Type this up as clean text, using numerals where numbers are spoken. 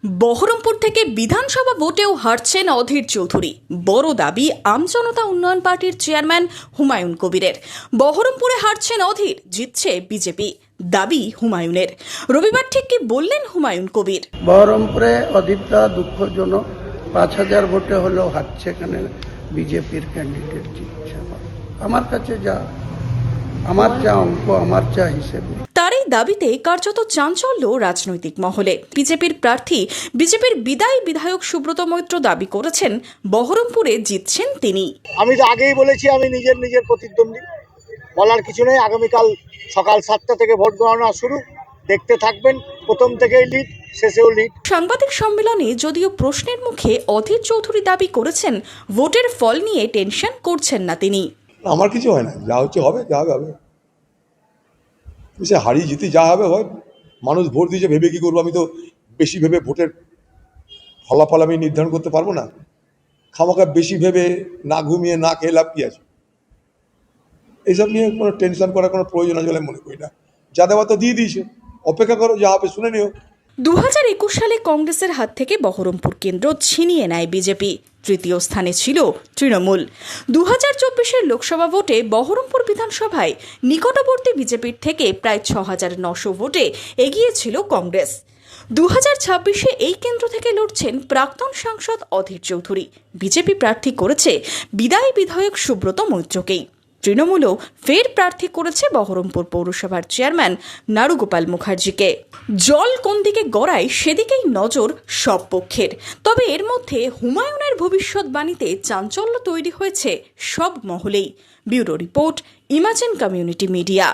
বহরমপুর থেকে বিধানসভা ভোটেও হারছেন অধীর চৌধুরী। বড় দাবি আমজনতা উন্নয়ন পার্টির চেয়ারম্যান হুমায়ুন কবিরের। বহরমপুরে হারছেন অধীর, জিতছে বিজেপি, দাবি হুমায়ুনের। রবিবার ঠিক কি বললেন হুমায়ুন কবির? বহরমপুরে অধীরটা দুঃখজনক, ৫,০০০ ভোটে হলেও হারছে। এখানে বিজেপির ক্যান্ডিডেট জিতছে। আমার কাছে আমার যা অঙ্ক, আমার যা হিসেবে, তার এই দাবিতে কার্যত চাঞ্চল্য রাজনৈতিক মহলে। বিজেপির প্রার্থী, বিজেপির বিদায়ী বিধায়ক সুব্রত মৈত্র দাবি করেছেন বহরমপুরে জিতছেন তিনি। আমি তো আগেই বলেছি আমি নিজের প্রতিদ্বন্দ্বী, বলার কিছু নেই। আগামীকাল সকাল 7টা থেকে ভোট গণনা শুরু, দেখতে থাকবেন। প্রথম থেকেই লিড, শেষেও লিড। সাংবাদিক সম্মেলনে যদিও প্রশ্নের মুখে অধীর চৌধুরী দাবি করেছেন ভোটের ফল নিয়ে টেনশন করছেন না তিনি। আমার কিছু হয় না, যা হচ্ছে হবে, যা হবে হবে। সে হারিয়ে জিতে যা হবে হয়। মানুষ ভোট দিয়েছে ভেবে কি করবো? আমি তো বেশি ভেবে ভোটের ফলাফল আমি নির্ধারণ করতে পারবো না। খামাখা বেশি ভেবে না ঘুমিয়ে না খেয়ে লাভ কি আছে? এইসব নিয়ে কোনো টেনশন করার কোনো প্রয়োজন আছে বলে মনে করি না। যা দেওয়া তো দিয়ে দিয়েছে, অপেক্ষা করো, যা হবে শুনে নিও। 2021 সালে কংগ্রেসের হাত থেকে বহরমপুর কেন্দ্র ছিনিয়ে নেয় বিজেপি। তৃতীয় স্থানে ছিল তৃণমূল। 2024-এর লোকসভা ভোটে বহরমপুর বিধানসভায় নিকটবর্তী বিজেপির থেকে প্রায় 6,900 ভোটে এগিয়ে ছিল কংগ্রেস। 2026-এ এই কেন্দ্র থেকে লড়ছেন প্রাক্তন সাংসদ অধীর চৌধুরী। বিজেপি প্রার্থী করেছে বিদায়ী বিধায়ক সুব্রত মৈত্রকেই। তৃণমূলও ফের প্রার্থী করেছে বহরমপুর পৌরসভার চেয়ারম্যান নারুগোপাল মুখার্জিকে। জল কোন দিকে গড়ায় সেদিকেই নজর সব পক্ষের। তবে এর মধ্যে হুমায়ুনের ভবিষ্যৎবাণীতে চাঞ্চল্য তৈরি হয়েছে সব মহলেই। Bureau report, Imagine Community media.